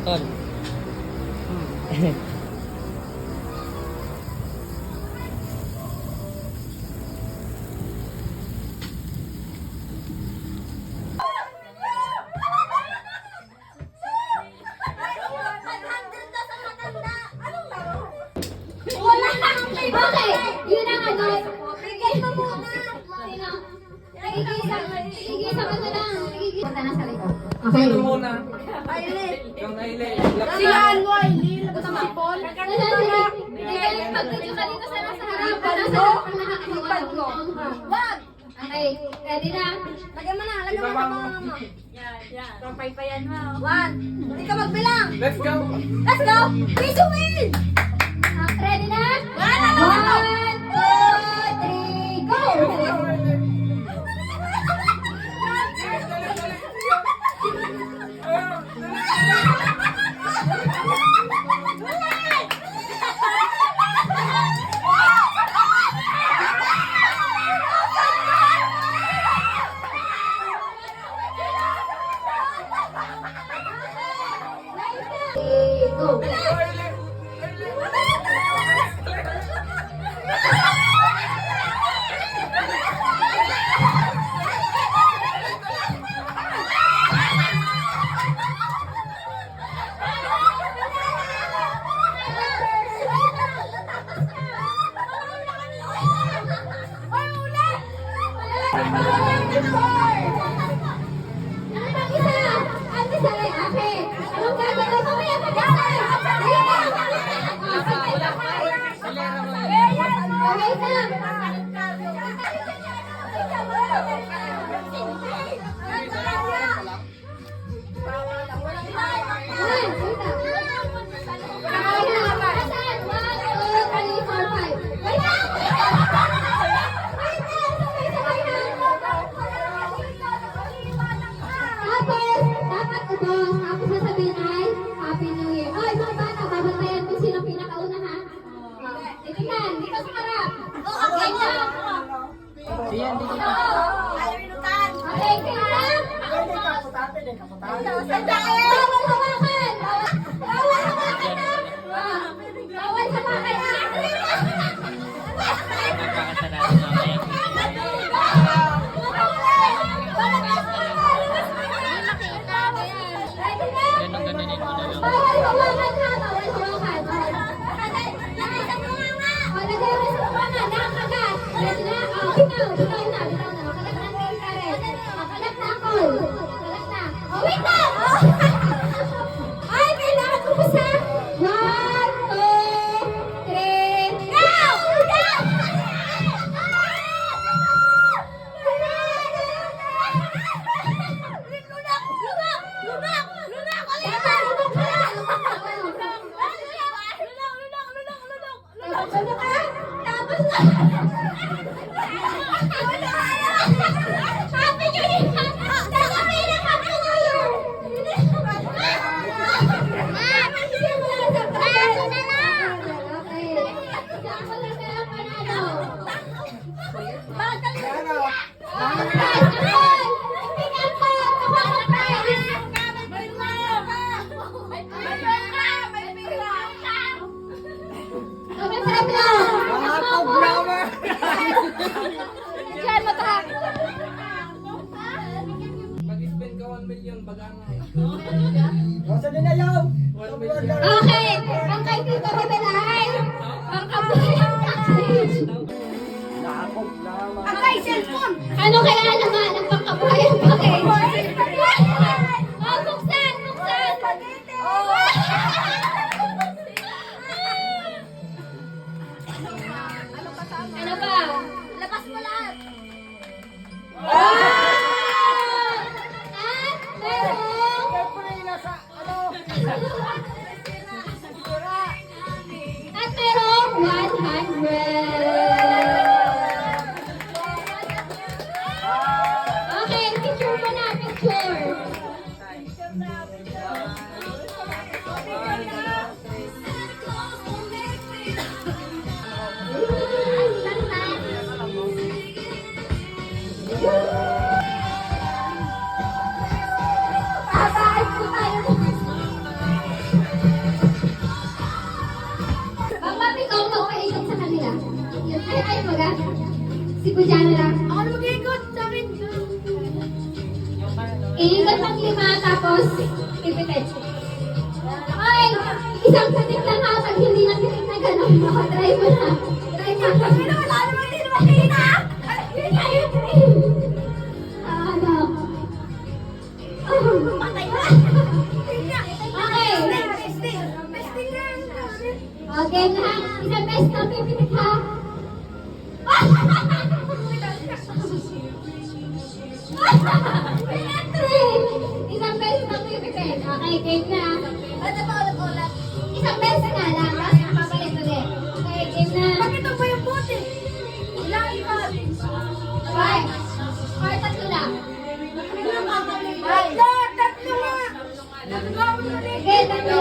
tol. Okay, yun ang ano. Bigay mo muna. Sino? Tigisa ka na lang. Punta na sa likod. Okay. Sino muna? Aileen. Yung Aileen. Si Ano, Aileen. Lagot ang si Paul. Pag-video ka dito sa nasa harap. Nasa harap ang nakakawag ko. Wag! Okay, ready na? Lagyan mo na. Lagyan mo na mga Yan. Pampaypayan mo. 1. Hindi ka magbilang. Let's go! Let's go! We to win! Ready na? 1, 2, 3, go! Go! Mag-spend ka 1 million, bagana eh. Okay, ang kay Tito Rebelay. Ang kabuhayan package. Ang kay cellphone. Ano kaya naman ang pangkabuhayan package? Oh, buksan, buksan. Ano ba? Labas mo lahat. At merong 100. Okay, picture mo na, picture. Babay po tayo. Tapos, pipipit. Okay, isang pitik lang ha. Pag hindi na pitik na gano'n, try mo na. Try mo. Wala naman, hindi naman kita. Yun nga, yun. Ano? Patay na. Okay. Okay na. Isang beses na pipitik ha. Isang beses na pipipit. Okay, game na. Ano pa ulit? Isang beses na lang. Tapos papabalik ulit. Okay, game na. Bakit ba yung bote? Ilang ikot? Okay. Or tatlo lang. Tatlo nga. Sige, tatlo.